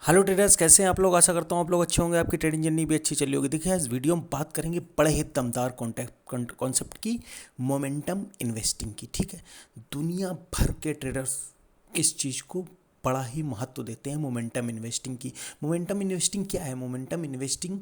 Hello traders, कैसे हैं आप लोग। आशा करता हूँ आप लोग अच्छे होंगे, आपकी ट्रेडिंग जर्नी भी अच्छी चली होगी। देखिए, इस वीडियो में बात करेंगे बड़े ही दमदार कॉन्सेप्ट की, मोमेंटम इन्वेस्टिंग की। ठीक है, दुनिया भर के ट्रेडर्स इस चीज़ को बड़ा ही महत्व देते हैं, मोमेंटम इन्वेस्टिंग की। मोमेंटम इन्वेस्टिंग क्या है? मोमेंटम इन्वेस्टिंग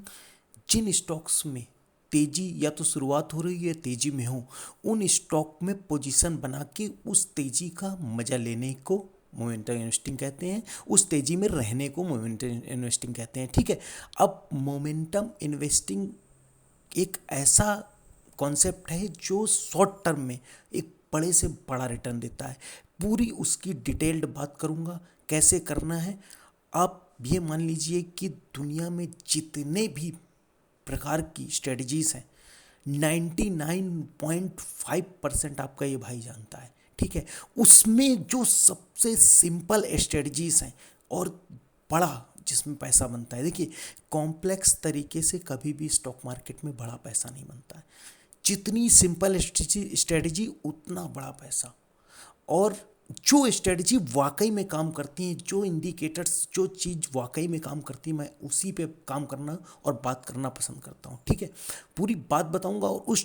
जिन स्टॉक्स में तेजी या तो शुरुआत हो रही है, तेजी में हो, उन स्टॉक में पोजीशन बना के उस तेजी का मजा लेने को मोमेंटम इन्वेस्टिंग कहते हैं। उस तेजी में रहने को मोमेंटम इन्वेस्टिंग कहते हैं। ठीक है, अब मोमेंटम इन्वेस्टिंग एक ऐसा कॉन्सेप्ट है जो शॉर्ट टर्म में एक बड़े से बड़ा रिटर्न देता है। पूरी उसकी डिटेल्ड बात करूँगा, कैसे करना है। आप ये मान लीजिए कि दुनिया में जितने भी प्रकार की स्ट्रेटजीज हैं, 99.5% आपका ये भाई जानता है। ठीक है, उसमें जो सबसे सिंपल स्ट्रेटजीज हैं और बड़ा जिसमें पैसा बनता है, देखिए, कॉम्प्लेक्स तरीके से कभी भी स्टॉक मार्केट में बड़ा पैसा नहीं बनता है। जितनी सिंपल स्ट्रेटजी उतना बड़ा पैसा। और जो स्ट्रेटजी वाकई में काम करती हैं, जो इंडिकेटर्स, जो चीज़ वाकई में काम करती है, मैं उसी पे काम करना और बात करना पसंद करता हूँ। ठीक है, पूरी बात बताऊँगा और उस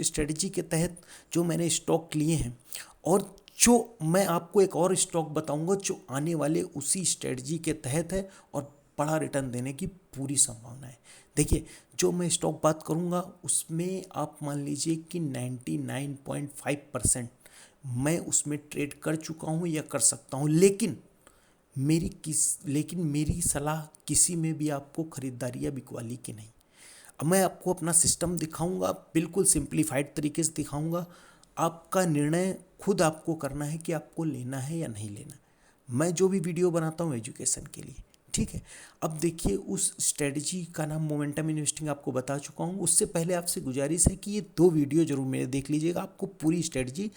स्ट्रेटजी के तहत जो मैंने स्टॉक लिए हैं, और जो मैं आपको एक और स्टॉक बताऊँगा जो आने वाले उसी स्ट्रेटजी के तहत है और बड़ा रिटर्न देने की पूरी संभावना है। देखिए, जो मैं स्टॉक बात करूँगा उसमें आप मान लीजिए कि 99.5% मैं उसमें ट्रेड कर चुका हूँ या कर सकता हूँ। लेकिन मेरी सलाह किसी में भी आपको खरीदारी या बिकवाली की नहीं। अब मैं आपको अपना सिस्टम दिखाऊंगा, बिल्कुल सिंप्लीफाइड तरीके से दिखाऊंगा। आपका निर्णय खुद आपको करना है कि आपको लेना है या नहीं लेना। मैं जो भी वीडियो बनाता हूँ एजुकेशन के लिए। ठीक है, अब देखिए, उस स्ट्रेटजी का नाम मोमेंटम इन्वेस्टिंग आपको बता चुका हूँ। उससे पहले आपसे गुजारिश है कि ये 2 वीडियो जरूर मेरे देख लीजिएगा, आपको पूरी स्ट्रेटजी,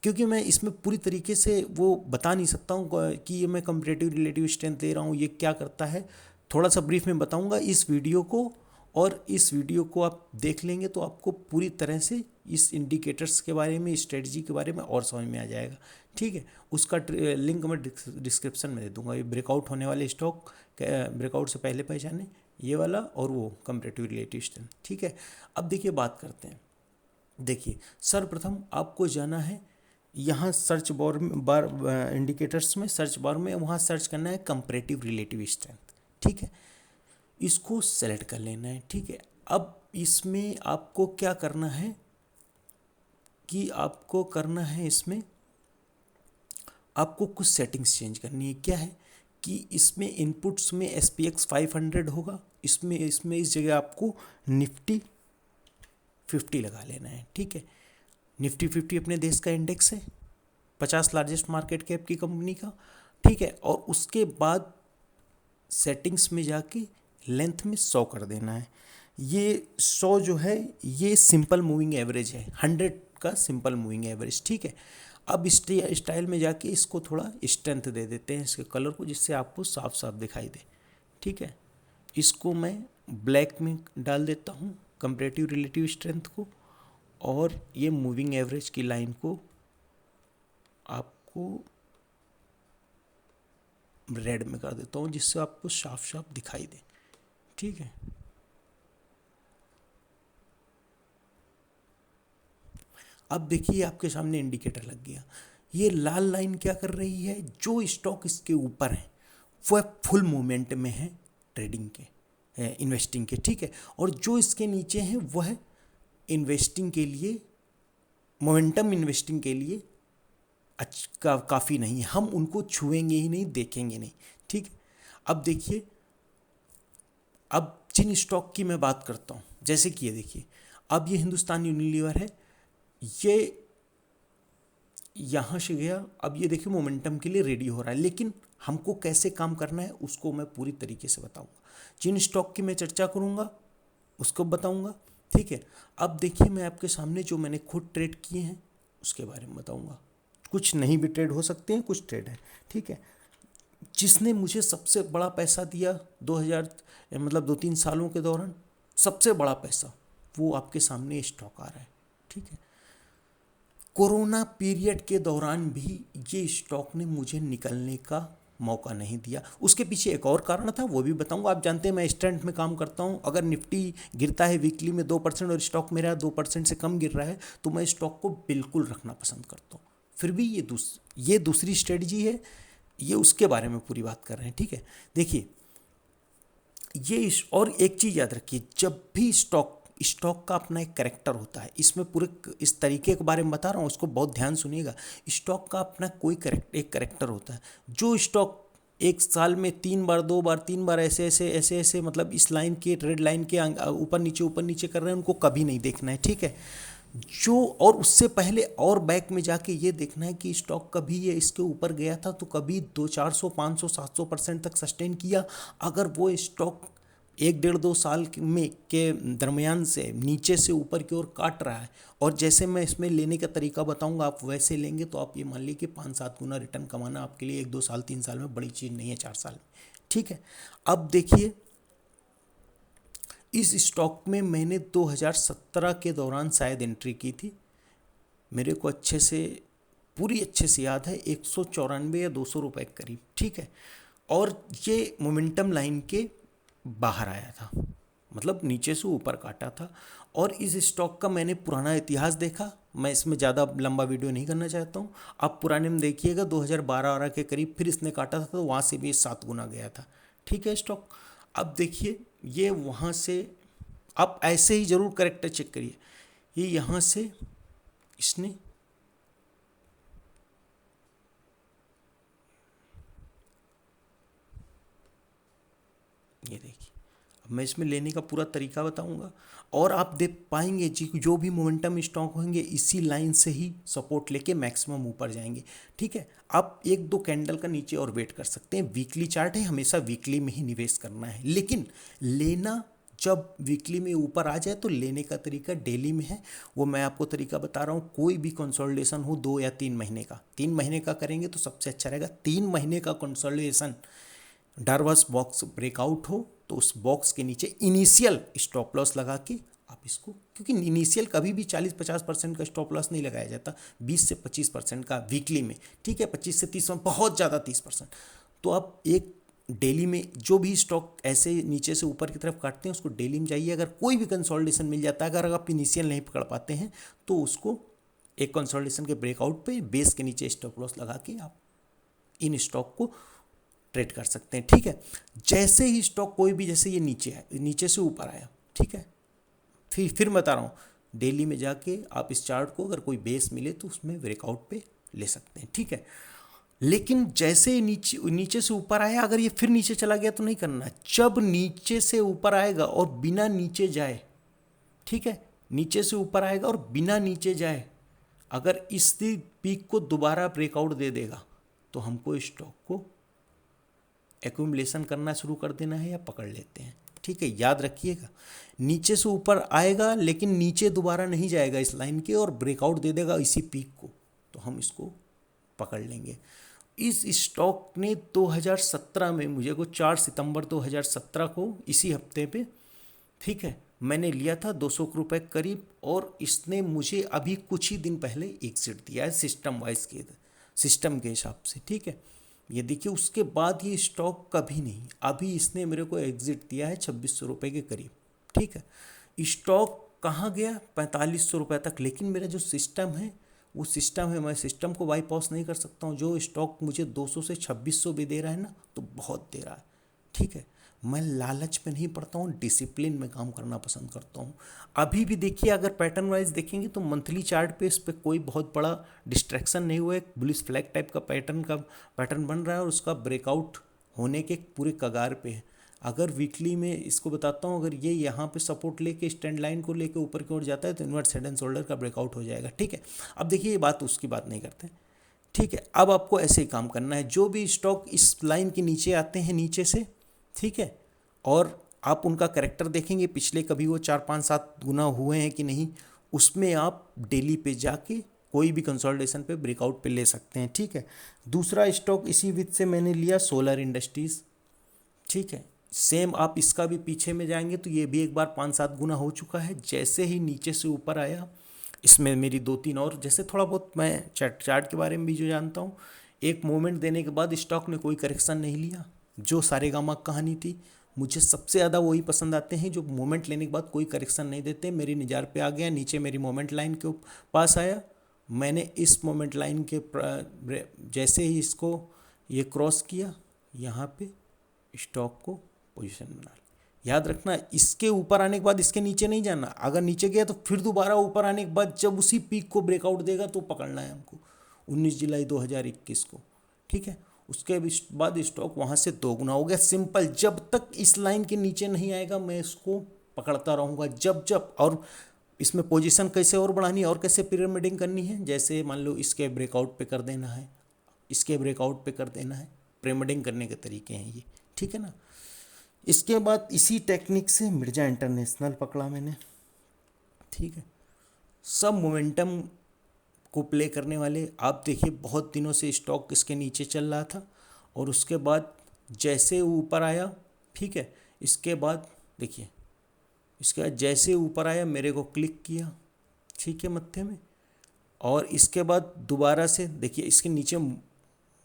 क्योंकि मैं इसमें पूरी तरीके से वो बता नहीं सकता हूँ कि ये मैं कंपैरेटिव रिलेटिव स्ट्रेंथ दे रहा हूँ, ये क्या करता है। थोड़ा सा ब्रीफ में बताऊँगा इस वीडियो को, और इस वीडियो को आप देख लेंगे तो आपको पूरी तरह से इस इंडिकेटर्स के बारे में, स्ट्रेटजी के बारे में और समझ में आ जाएगा। ठीक है, उसका लिंक मैं डिस्क्रिप्शन में दे दूंगा। ये ब्रेकआउट होने वाले स्टॉक, ब्रेकआउट से पहले पहचाने, ये वाला और वो कंपैरेटिव रिलेटिव स्ट्रेंथ। ठीक है, अब देखिए, बात करते हैं। देखिए, सर्वप्रथम आपको जाना है यहाँ सर्च बार इंडिकेटर्स में, सर्च बार में वहाँ सर्च करना है कंपैरेटिव रिलेटिव स्ट्रेंथ। ठीक है, इसको सेलेक्ट कर लेना है। ठीक है, अब इसमें आपको क्या करना है कि आपको करना है, इसमें आपको कुछ सेटिंग्स चेंज करनी है। क्या है कि इसमें इनपुट्स में SPX 500 होगा, इसमें इसमें इस जगह आपको निफ्टी 50 लगा लेना है। ठीक है, निफ्टी 50 अपने देश का इंडेक्स है, 50 लार्जेस्ट मार्केट कैप की कंपनी का। ठीक है, और उसके बाद सेटिंग्स में जाके लेंथ में 100 कर देना है। ये 100 जो है ये सिंपल मूविंग एवरेज है, 100 का सिंपल मूविंग एवरेज। ठीक है, अब स्टाइल में जाके इसको थोड़ा स्ट्रेंथ दे देते हैं, इसके कलर को, जिससे आपको साफ साफ दिखाई दे। ठीक है, इसको मैं ब्लैक में डाल देता हूँ, कंपैरेटिव रिलेटिव स्ट्रेंथ को, और ये मूविंग एवरेज की लाइन को आपको रेड में कर देता हूँ, जिससे आपको साफ साफ दिखाई दे। ठीक है, अब देखिए, आपके सामने इंडिकेटर लग गया। ये लाल लाइन क्या कर रही है? जो स्टॉक इसके ऊपर है वह फुल मूवमेंट में है, ट्रेडिंग के, इन्वेस्टिंग के। ठीक है, और जो इसके नीचे हैं वह इन्वेस्टिंग के लिए, मोमेंटम इन्वेस्टिंग के लिए काफ़ी नहीं है। हम उनको छुएंगे ही नहीं, देखेंगे नहीं। ठीक है, अब देखिए, अब जिन स्टॉक की मैं बात करता हूँ, जैसे कि ये देखिए, अब ये हिंदुस्तान यूनिलीवर है, ये यहाँ से गया, अब ये देखिए मोमेंटम के लिए रेडी हो रहा है। लेकिन हमको कैसे काम करना है उसको मैं पूरी तरीके से बताऊंगा। जिन स्टॉक की मैं चर्चा करूँगा उसको बताऊंगा। ठीक है, अब देखिए, मैं आपके सामने जो मैंने खुद ट्रेड किए हैं उसके बारे में बताऊंगा। कुछ नहीं भी ट्रेड हो सकते हैं, कुछ ट्रेड है। ठीक है, जिसने मुझे सबसे बड़ा पैसा दिया 2000, मतलब 2-3 सालों के दौरान, सबसे बड़ा पैसा, वो आपके सामने स्टॉक आ रहा है। ठीक है, कोरोना पीरियड के दौरान भी ये स्टॉक ने मुझे निकलने का मौका नहीं दिया। उसके पीछे एक और कारण था, वो भी बताऊंगा। आप जानते हैं मैं स्टैंड में काम करता हूं, अगर निफ्टी गिरता है वीकली में 2% और स्टॉक मेरा 2% से कम गिर रहा है तो मैं स्टॉक को बिल्कुल रखना पसंद करता हूँ। फिर भी ये दूसरी स्ट्रेटजी है, ये उसके बारे में पूरी बात कर रहे हैं, ठीक है। देखिए और एक चीज़ याद रखिए, जब भी स्टॉक का अपना एक कैरेक्टर होता है, इसमें पूरे इस तरीके के बारे में बता रहा हूँ, उसको बहुत ध्यान सुनिएगा। स्टॉक का अपना एक कैरेक्टर होता है। जो स्टॉक एक साल में 3 बार 2 बार 3 बार ऐसे मतलब इस लाइन के रेड लाइन के ऊपर नीचे कर रहे हैं, उनको कभी नहीं देखना है, ठीक है। और उससे पहले और बैक में जाके ये देखना है कि स्टॉक कभी ये इसके ऊपर गया था तो कभी 400 500 700% तक सस्टेन किया। अगर वो स्टॉक 1 1.5 2 साल में के दरमियान से नीचे से ऊपर की ओर काट रहा है, और जैसे मैं इसमें लेने का तरीका बताऊंगा आप वैसे लेंगे, तो आप ये मान लीजिए कि 5-7 गुना रिटर्न कमाना आपके लिए 1-2 साल 3 साल में बड़ी चीज़ नहीं है, 4 साल में, ठीक है। अब देखिए इस स्टॉक में मैंने 2017 के दौरान शायद एंट्री की थी, मेरे को अच्छे से याद है, 194 या 200 रुपये के करीब, ठीक है। और ये मोमेंटम लाइन के बाहर आया था, मतलब नीचे से ऊपर काटा था। और इस स्टॉक का मैंने पुराना इतिहास देखा, मैं इसमें ज़्यादा लंबा वीडियो नहीं करना चाहता हूँ, आप पुराने में देखिएगा 2012 के करीब फिर इसने काटा था, तो वहाँ से भी 7 गुना गया था, ठीक है स्टॉक। अब देखिए ये वहाँ से, आप ऐसे ही ज़रूर करेक्टर चेक करिए, ये यहाँ से इसने ये देखिए, अब मैं इसमें लेने का पूरा तरीका बताऊंगा, और आप देख पाएंगे जी जो भी मोमेंटम स्टॉक होंगे इसी लाइन से ही सपोर्ट लेके मैक्सिमम ऊपर जाएंगे, ठीक है। आप 1-2 कैंडल का नीचे और वेट कर सकते हैं, वीकली चार्ट है, हमेशा वीकली में ही निवेश करना है, लेकिन लेना जब वीकली में ऊपर आ जाए तो लेने का तरीका डेली में है, वो मैं आपको तरीका बता रहा हूँ। कोई भी कंसोलिडेशन हो 2 या 3 महीने का, 3 महीने का करेंगे तो सबसे अच्छा रहेगा। 3 महीने का कंसोलिडेशन डार्वस बॉक्स ब्रेकआउट हो तो उस बॉक्स के नीचे इनिशियल स्टॉप लॉस लगा के आप इसको, क्योंकि इनिशियल कभी भी 40-50% का स्टॉप लॉस नहीं लगाया जाता, 20 से 25% का वीकली में, ठीक है, 25 से 30, बहुत ज़्यादा 30%। तो आप एक डेली में जो भी स्टॉक ऐसे नीचे से ऊपर की तरफ काटते हैं उसको डेली में जाइए, अगर कोई भी कंसोलिडेशन मिल जाता है, अगर आप इनिशियल नहीं पकड़ पाते हैं तो उसको एक कंसोलिडेशन के ब्रेकआउट पे बेस के नीचे स्टॉप लॉस लगा के आप इन स्टॉक को ट्रेड कर सकते हैं, ठीक है। जैसे ही स्टॉक कोई भी, जैसे ये नीचे है, नीचे से ऊपर आया, ठीक है, फिर बता रहा हूँ, डेली में जाके आप इस चार्ट को अगर कोई बेस मिले तो उसमें ब्रेकआउट पे ले सकते हैं, ठीक है। लेकिन जैसे नीचे से ऊपर आया, अगर ये फिर नीचे चला गया तो नहीं करना। जब नीचे से ऊपर आएगा और बिना नीचे जाए, ठीक है, नीचे से ऊपर आएगा और बिना नीचे जाए, अगर इस पीक को दोबारा ब्रेकआउट दे देगा तो हमको स्टॉक को एक्यूमुलेशन करना शुरू कर देना है या पकड़ लेते हैं, ठीक है। याद रखिएगा, नीचे से ऊपर आएगा लेकिन नीचे दोबारा नहीं जाएगा इस लाइन के और ब्रेकआउट दे देगा इसी पीक को, तो हम इसको पकड़ लेंगे। इस स्टॉक ने 2017 में मुझे को 4 सितंबर 2017 को इसी हफ्ते पे, ठीक है, मैंने लिया था 200 रुपये करीब, और इसने मुझे अभी कुछ ही दिन पहले एग्जिट दिया है सिस्टम के हिसाब से, ठीक है। ये देखिए उसके बाद ये स्टॉक कभी नहीं, अभी इसने मेरे को एग्जिट दिया है 2600 रुपये के करीब, ठीक है। स्टॉक कहाँ गया, 4500 रुपये तक, लेकिन मेरा जो सिस्टम है वो सिस्टम है, मैं सिस्टम को बाईपास नहीं कर सकता हूँ। जो स्टॉक मुझे 200 से 2600 भी दे रहा है ना, तो बहुत दे रहा है, ठीक है। मैं लालच में नहीं पड़ता हूँ, डिसिप्लिन में काम करना पसंद करता हूँ। अभी भी देखिए, अगर पैटर्न वाइज देखेंगे तो मंथली चार्ट पे इस पर कोई बहुत बड़ा डिस्ट्रैक्शन नहीं हुआ है, बुलिश फ्लैग टाइप का पैटर्न बन रहा है और उसका ब्रेकआउट होने के पूरे कगार पे है। अगर वीकली में इसको बताता हूँ, अगर ये यहाँ पे सपोर्ट लेके स्टैंड लाइन को लेके ऊपर की ओर जाता है तो इनवर्ट हेड एंड शोल्डर का ब्रेकआउट हो जाएगा, ठीक है। अब देखिए ये बात उसकी बात नहीं करते, ठीक है। अब आपको ऐसे ही काम करना है, जो भी स्टॉक इस लाइन के नीचे आते हैं नीचे से, ठीक है, और आप उनका कैरेक्टर देखेंगे पिछले कभी वो 4-5-7 गुना हुए हैं कि नहीं, उसमें आप डेली पे जाके कोई भी कंसोलिडेशन पे ब्रेकआउट पे ले सकते हैं, ठीक है। दूसरा स्टॉक इसी विध से मैंने लिया सोलर इंडस्ट्रीज़, ठीक है। सेम आप इसका भी पीछे में जाएंगे तो ये भी एक बार 5-7 गुना हो चुका है। जैसे ही नीचे से ऊपर आया, इसमें मेरी 2-3 और, जैसे थोड़ा बहुत मैं चार्ट के बारे में भी जो जानता हूँ, एक मोमेंट देने के बाद स्टॉक ने कोई करेक्शन नहीं लिया, जो सारेगामा कहानी थी। मुझे सबसे ज़्यादा वही पसंद आते हैं जो मोमेंट लेने के बाद कोई करेक्शन नहीं देते। मेरी निजार पे आ गया, नीचे मेरी मोमेंट लाइन के पास आया, मैंने इस मोमेंट लाइन के जैसे ही इसको ये क्रॉस किया, यहाँ पे स्टॉक को पोजीशन बना ली। याद रखना, इसके ऊपर आने के बाद इसके नीचे नहीं जाना। अगर नीचे गया तो फिर दोबारा ऊपर आने के बाद जब उसी पीक को ब्रेकआउट देगा तो पकड़ना है हमको, 19 जुलाई 2021 को, ठीक है। उसके बाद स्टॉक वहाँ से दोगुना हो गया। सिंपल, जब तक इस लाइन के नीचे नहीं आएगा मैं इसको पकड़ता रहूँगा। जब और इसमें पोजीशन कैसे और बढ़ानी है और कैसे पिरामिडिंग करनी है, जैसे मान लो इसके ब्रेकआउट पे कर देना है, इसके ब्रेकआउट पे कर देना है, पिरामिडिंग करने के तरीके हैं ये, ठीक है ना। इसके बाद इसी टेक्निक से मिर्जा इंटरनेशनल पकड़ा मैंने, ठीक है। सब मोमेंटम को प्ले करने वाले। आप देखिए बहुत दिनों से स्टॉक इसके नीचे चल रहा था और उसके बाद जैसे ऊपर आया, ठीक है, इसके बाद देखिए इसके बाद जैसे ऊपर आया मेरे को क्लिक किया, ठीक है, मत्थे में, और इसके बाद दोबारा से देखिए इसके नीचे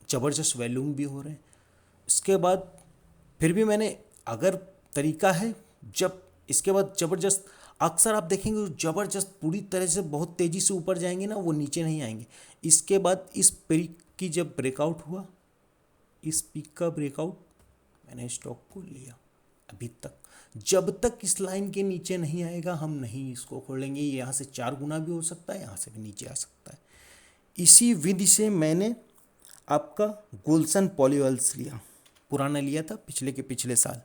ज़बरदस्त वॉल्यूम भी हो रहे हैं। इसके बाद फिर भी मैंने, अगर तरीका है, जब इसके बाद ज़बरदस्त, अक्सर आप देखेंगे ज़बरदस्त पूरी तरह से बहुत तेज़ी से ऊपर जाएंगे ना, वो नीचे नहीं आएंगे। इसके बाद इस पीक की जब ब्रेकआउट हुआ, इस पीक का ब्रेकआउट, मैंने स्टॉक को लिया। अभी तक जब तक इस लाइन के नीचे नहीं आएगा हम नहीं इसको खोलेंगे। यहाँ से 4 गुना भी हो सकता है, यहाँ से भी नीचे आ सकता है। इसी विधि से मैंने आपका गुलशन पॉलीवेल्स लिया, पुराना लिया था पिछले के पिछले साल,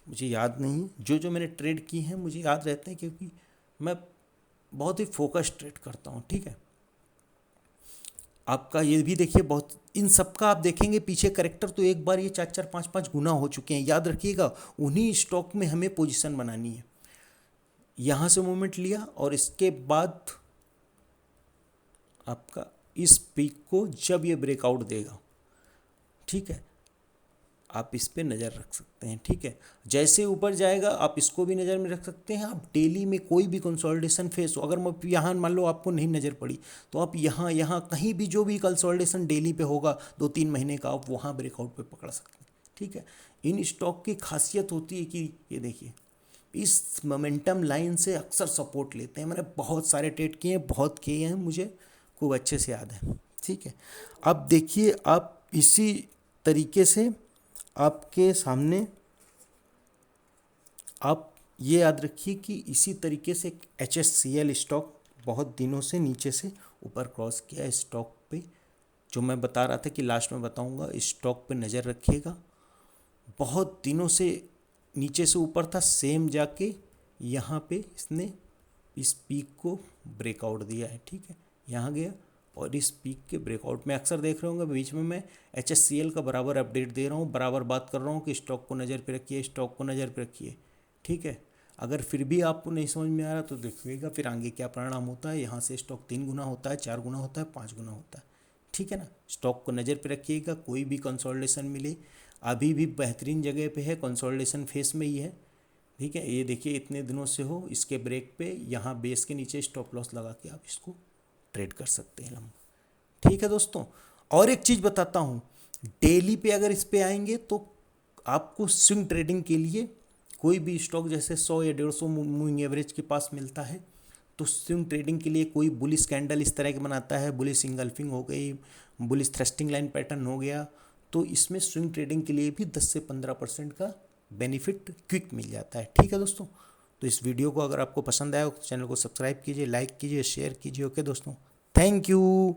मुझे याद नहीं। जो मैंने ट्रेड की हैं मुझे याद रहते हैं क्योंकि मैं बहुत ही फोकस ट्रेड करता हूँ, ठीक है। आपका ये भी देखिए, बहुत इन सब का आप देखेंगे पीछे करेक्टर तो एक बार ये 4-4, 5-5 गुना हो चुके हैं। याद रखिएगा, उन्हीं स्टॉक में हमें पोजीशन बनानी है। यहाँ से मूवमेंट लिया और इसके बाद आपका इस पीक को जब ये ब्रेकआउट देगा, ठीक है, आप इस पे नज़र रख सकते हैं, ठीक है। जैसे ऊपर जाएगा आप इसको भी नज़र में रख सकते हैं। आप डेली में कोई भी कंसोलिडेशन फेस हो, अगर मैं यहाँ मान लो आपको नहीं नज़र पड़ी तो आप यहाँ कहीं भी जो भी कंसोलिडेशन डेली पे होगा 2-3 महीने का, आप वहाँ ब्रेकआउट पे पकड़ सकते हैं, ठीक है। इन स्टॉक की खासियत होती है कि ये देखिए इस मोमेंटम लाइन से अक्सर सपोर्ट लेते हैं। मैंने बहुत सारे ट्रेड किए हैं, बहुत किए हैं, मुझे खूब अच्छे से याद है, ठीक है। अब देखिए आप इसी तरीके से आपके सामने, आप ये याद रखिए कि इसी तरीके से HSCL स्टॉक बहुत दिनों से नीचे से ऊपर क्रॉस किया। स्टॉक पे जो मैं बता रहा था कि लास्ट में बताऊंगा, स्टॉक पे नज़र रखिएगा। बहुत दिनों से नीचे से ऊपर था, सेम जाके यहाँ पे इसने इस पीक को ब्रेकआउट दिया है, ठीक है। यहाँ गया और इस पीक के ब्रेकआउट में अक्सर देख रहे होंगे बीच में मैं HSCL का बराबर अपडेट दे रहा हूँ, बराबर बात कर रहा हूँ कि स्टॉक को नज़र पे रखिए, स्टॉक को नज़र पे रखिए, ठीक है। अगर फिर भी आपको नहीं समझ में आ रहा तो देखिएगा फिर आगे क्या परिणाम होता है। यहाँ से स्टॉक 3 गुना होता है, 4 गुना होता है, 5 गुना होता है, ठीक है ना। स्टॉक को नज़र पे रखिएगा, कोई भी कंसोलिडेशन मिले, अभी भी बेहतरीन जगह पे है, कंसोलिडेशन फेस में ही है, ठीक है। ये देखिए इतने दिनों से हो, इसके ब्रेक पे यहाँ बेस के नीचे स्टॉप लॉस लगा के आप इसको ट्रेड कर सकते हैं लंबा, ठीक है दोस्तों। और एक चीज़ बताता हूँ, डेली पे अगर इस पे आएंगे तो आपको स्विंग ट्रेडिंग के लिए कोई भी स्टॉक जैसे 100 या 150 मूविंग एवरेज के पास मिलता है, तो स्विंग ट्रेडिंग के लिए कोई बुलिश कैंडल इस तरह के बनाता है, बुलिश इंगल्फिंग हो गई, बुलिश थ्रस्टिंग लाइन पैटर्न हो गया, तो इसमें स्विंग ट्रेडिंग के लिए भी 10 से 15% का बेनिफिट क्विक मिल जाता है, ठीक है दोस्तों। तो इस वीडियो को अगर आपको पसंद आया तो चैनल को सब्सक्राइब कीजिए, लाइक कीजिए, शेयर कीजिए। ओके दोस्तों, थैंक यू।